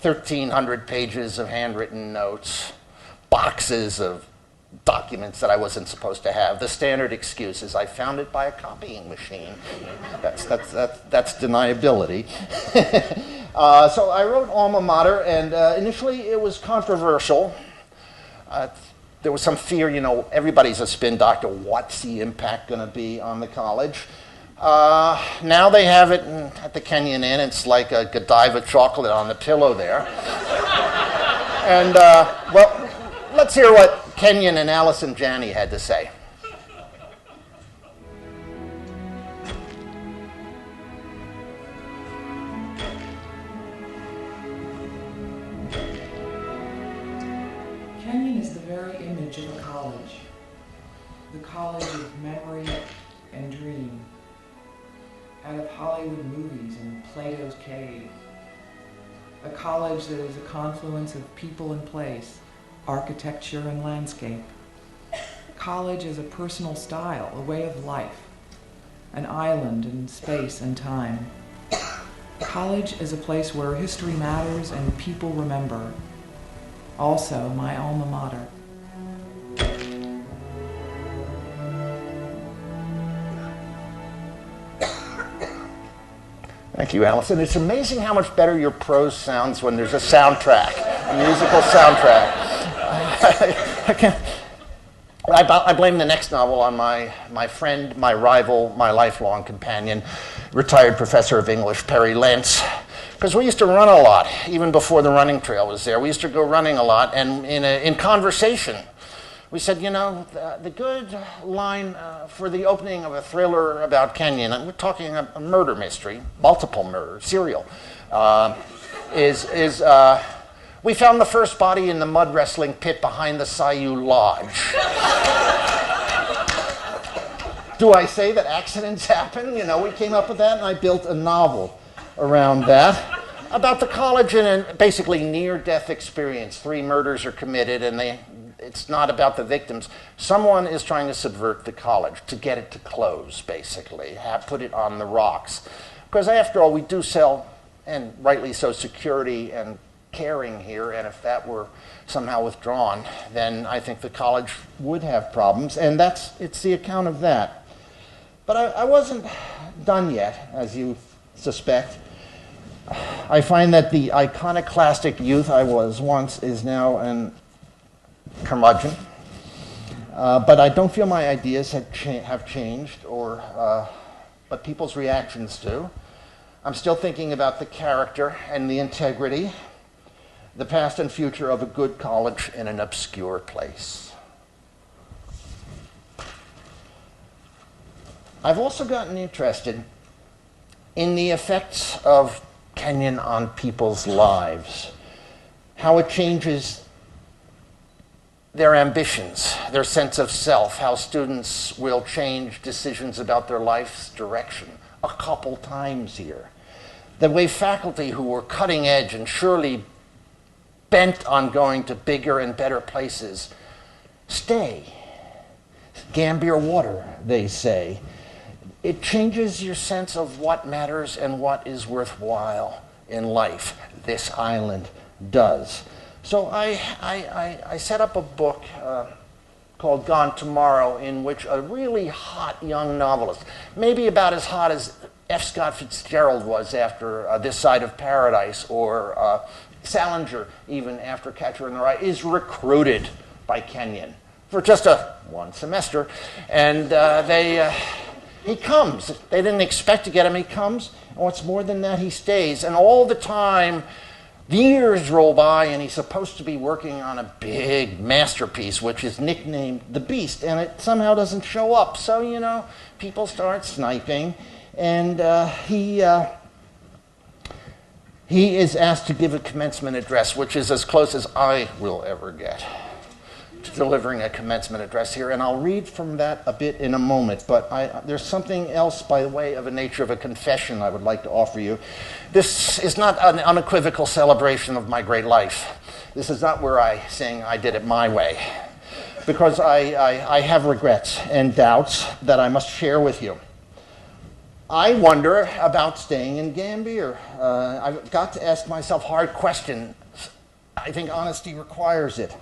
1,300 pages of handwritten notes, boxes of documents that I wasn't supposed to have. The standard excuse is I found it by a copying machine. That's deniability. So I wrote Alma Mater, and initially it was controversial. There was some fear, everybody's a spin doctor. What's the impact going to be on the college? Now they have it at the Kenyon Inn. It's like a Godiva chocolate on the pillow there. And, well, let's hear what Kenyon and Allison Janney had to say. Kenyon is the very image of a college. The college of memory and dream. Out of Hollywood movies and Plato's Cave. A college that is a confluence of people and place, architecture and landscape. College is a personal style, a way of life, an island in space and time. College is a place where history matters and people remember. Also, my alma mater. Thank you, Allison. It's amazing how much better your prose sounds when there's a soundtrack, a musical soundtrack. I blame the next novel on my friend, my rival, my lifelong companion, retired professor of English, Perry Lentz. Because we used to run a lot, even before the running trail was there. We used to go running a lot, and in conversation, we said, the good line for the opening of a thriller about Kenyon, and we're talking a murder mystery, multiple murders, serial, is we found the first body in the mud wrestling pit behind the Sayou Lodge. Do I say that accidents happen? We came up with that, and I built a novel around that about the college and a basically near-death experience. 3 murders are committed, and it's not about the victims. Someone is trying to subvert the college, to get it to close, basically, put it on the rocks. Because after all, we do sell, and rightly so, security and caring here, and if that were somehow withdrawn, then I think the college would have problems, and it's the account of that. But I wasn't done yet, as you suspect. I find that the iconoclastic youth I was once is now an curmudgeon, but I don't feel my ideas have changed or but people's reactions do. I'm still thinking about the character and the integrity, the past and future of a good college in an obscure place. I've also gotten interested in the effects of Kenyon on people's lives, how it changes their ambitions, their sense of self, how students will change decisions about their life's direction a couple times here. The way faculty who were cutting edge and surely bent on going to bigger and better places stay. Gambier water, they say. It changes your sense of what matters and what is worthwhile in life. This island does. So I set up a book called Gone Tomorrow, in which a really hot young novelist, maybe about as hot as F. Scott Fitzgerald was after This Side of Paradise, or Salinger even after Catcher in the Rye, is recruited by Kenyon for just one semester. And he comes. They didn't expect to get him. He comes. And what's more than that, he stays. And all the time, the years roll by, and he's supposed to be working on a big masterpiece, which is nicknamed The Beast, and it somehow doesn't show up. So, you know, people start sniping, and he is asked to give a commencement address, which is as close as I will ever get to delivering a commencement address here, and I'll read from that a bit in a moment, but there's something else by way of a nature of a confession I would like to offer you. This is not an unequivocal celebration of my great life. This is not where I sing I did it my way, because I have regrets and doubts that I must share with you. I wonder about staying in Gambier. I've got to ask myself hard questions. I think honesty requires it.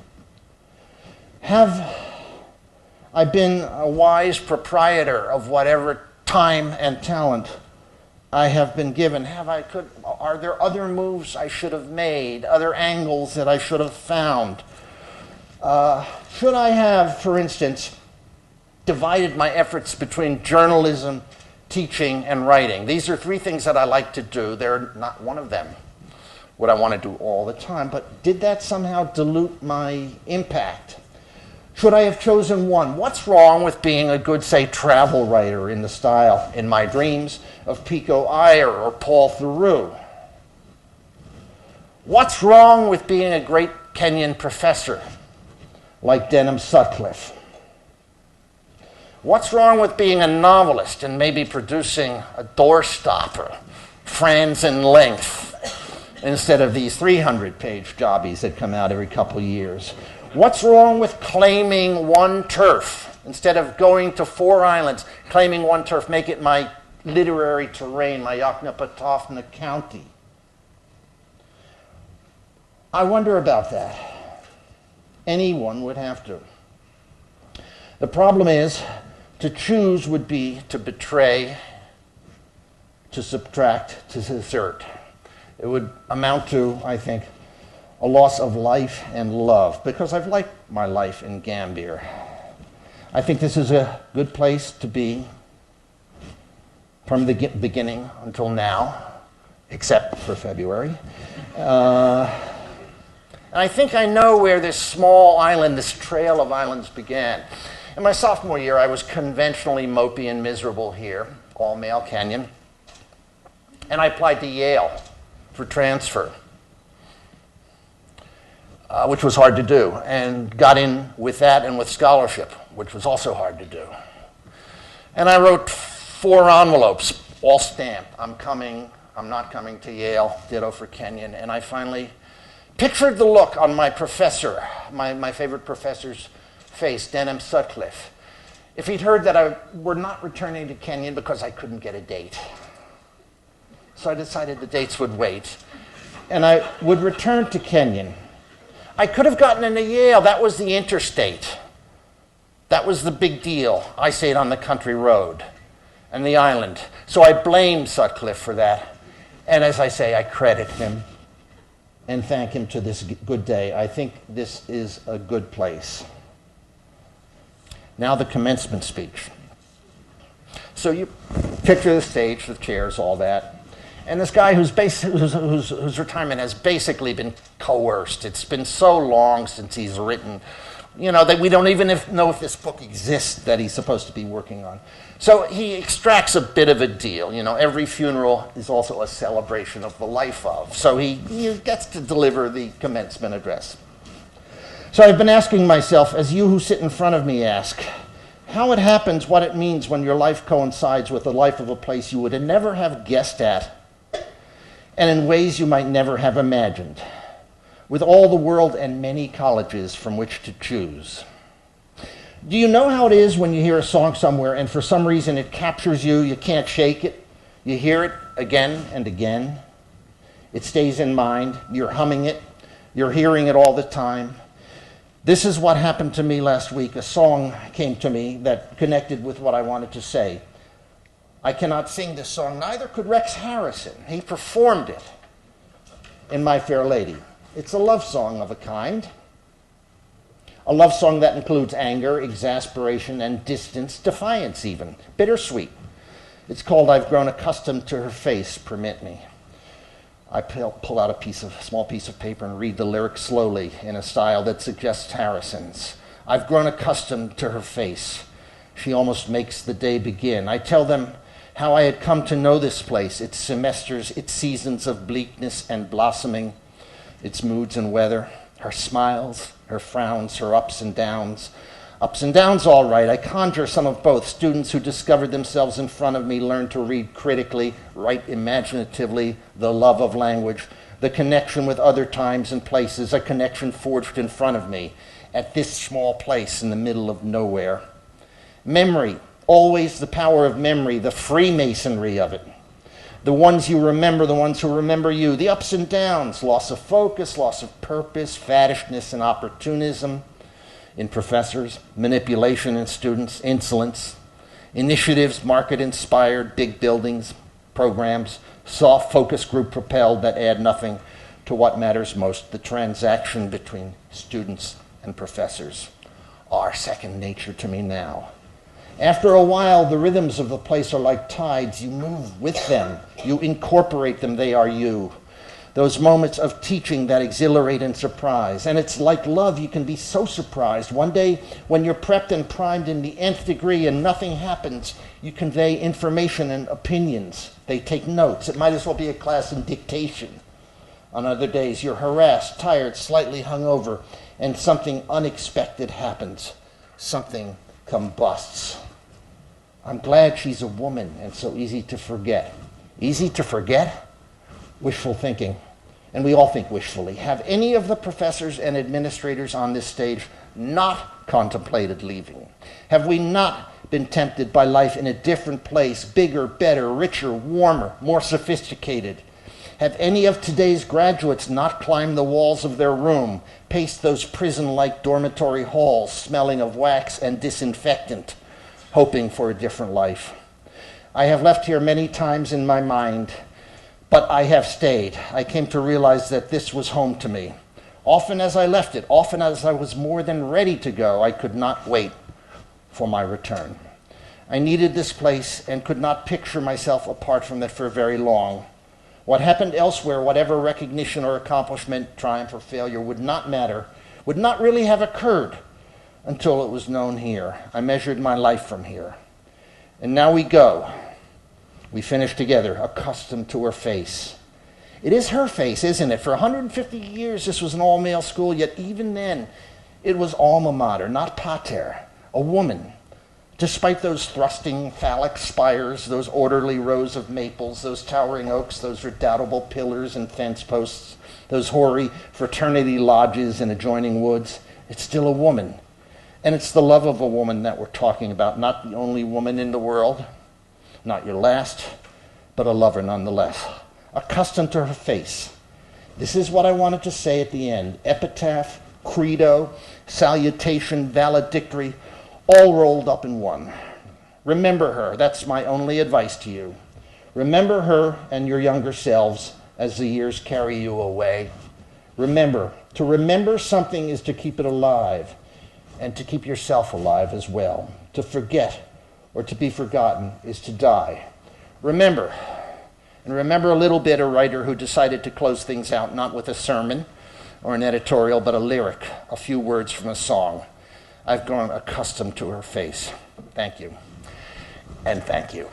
Have I been a wise proprietor of whatever time and talent I have been given? Are there other moves I should have made, other angles that I should have found? Should I have, for instance, divided my efforts between journalism, teaching, and writing? These are three things that I like to do. They're not one of them what I want to do all the time, but did that somehow dilute my impact? Should I have chosen one? What's wrong with being a good, say, travel writer in the style, in my dreams, of Pico Iyer or Paul Theroux? What's wrong with being a great Kenyan professor like Denham Sutcliffe? What's wrong with being a novelist and maybe producing a doorstopper, Franz in length, instead of these 300-page jobbies that come out every couple years? What's wrong with claiming one turf? Instead of going to 4 islands, claiming one turf, make it my literary terrain, my Yoknapatawpna County. I wonder about that. Anyone would have to. The problem is, to choose would be to betray, to subtract, to desert. It would amount to, I think, a loss of life and love, because I've liked my life in Gambier. I think this is a good place to be from the beginning until now, except for February. And I think I know where this small island, this trail of islands began. In my sophomore year, I was conventionally mopey and miserable here, all-male Kenyan, and I applied to Yale for transfer, which was hard to do, and got in with that and with scholarship, which was also hard to do. And I wrote 4 envelopes, all stamped. I'm coming, I'm not coming to Yale, ditto for Kenyon. And I finally pictured the look on my professor, my favorite professor's face, Denham Sutcliffe, if he'd heard that I were not returning to Kenyon because I couldn't get a date. So I decided the dates would wait, and I would return to Kenyon. I could have gotten into Yale. That was the interstate. That was the big deal. I stayed on the country road and the island. So I blamed Sutcliffe for that. And as I say, I credit him and thank him to this good day. I think this is a good place. Now the commencement speech. So you Picture the stage, the chairs, all that. And this guy whose retirement has basically been coerced. It's been so long since he's written, that we don't even know if this book exists that he's supposed to be working on. So he extracts a bit of a deal. Every funeral is also a celebration of the life of. So he gets to deliver the commencement address. So I've been asking myself, as you who sit in front of me ask, how it happens, what it means when your life coincides with the life of a place you would never have guessed at, and in ways you might never have imagined, with all the world and many colleges from which to choose. Do you know how it is when you hear a song somewhere and for some reason it captures you, you can't shake it, you hear it again and again, it stays in mind, you're humming it, you're hearing it all the time? This is what happened to me last week. A song came to me that connected with what I wanted to say. I cannot sing this song, neither could Rex Harrison. He performed it in My Fair Lady. It's a love song of a kind. A love song that includes anger, exasperation, and distance, defiance even, bittersweet. It's called I've Grown Accustomed to Her Face, Permit Me. I pull out a small piece of paper and read the lyrics slowly in a style that suggests Harrison's. I've grown accustomed to her face. She almost makes the day begin. I tell them how I had come to know this place, its semesters, its seasons of bleakness and blossoming, its moods and weather, her smiles, her frowns, her ups and downs. Ups and downs, all right. I conjure some of both. Students who discovered themselves in front of me learned to read critically, write imaginatively, the love of language, the connection with other times and places, a connection forged in front of me at this small place in the middle of nowhere. Memory, always the power of memory, the Freemasonry of it. The ones you remember, the ones who remember you, the ups and downs, loss of focus, loss of purpose, faddishness and opportunism in professors, manipulation in students, insolence, initiatives, market-inspired, big buildings, programs, soft focus group propelled that add nothing to what matters most, the transaction between students and professors are second nature to me now. After a while, the rhythms of the place are like tides. You move with them. You incorporate them. They are you. Those moments of teaching that exhilarate and surprise. And it's like love. You can be so surprised. One day, when you're prepped and primed in the nth degree and nothing happens, you convey information and opinions. They take notes. It might as well be a class in dictation. On other days, you're harassed, tired, slightly hungover, and something unexpected happens. Something combusts. I'm glad she's a woman and so easy to forget. Easy to forget? Wishful thinking. And we all think wishfully. Have any of the professors and administrators on this stage not contemplated leaving? Have we not been tempted by life in a different place, bigger, better, richer, warmer, more sophisticated? Have any of today's graduates not climbed the walls of their room, paced those prison-like dormitory halls, smelling of wax and disinfectant, hoping for a different life? I have left here many times in my mind, but I have stayed. I came to realize that this was home to me. Often as I left it, often as I was more than ready to go, I could not wait for my return. I needed this place and could not picture myself apart from it for very long. What happened elsewhere, whatever recognition or accomplishment, triumph or failure, would not matter, would not really have occurred until it was known here. I measured my life from here. And now we go. We finish together, accustomed to her face. It is her face, isn't it? For 150 years, this was an all-male school, yet even then, it was alma mater, not pater, a woman. Despite those thrusting phallic spires, those orderly rows of maples, those towering oaks, those redoubtable pillars and fence posts, those hoary fraternity lodges in adjoining woods, it's still a woman. And it's the love of a woman that we're talking about, not the only woman in the world, not your last, but a lover nonetheless. Accustomed to her face. This is what I wanted to say at the end. Epitaph, credo, salutation, valedictory, all rolled up in one. Remember her. That's my only advice to you. Remember her and your younger selves as the years carry you away. Remember. To remember something is to keep it alive, and to keep yourself alive as well. To forget or to be forgotten is to die. Remember, and remember a little bit, a writer who decided to close things out not with a sermon or an editorial, but a lyric, a few words from a song. I've grown accustomed to her face. Thank you. And thank you.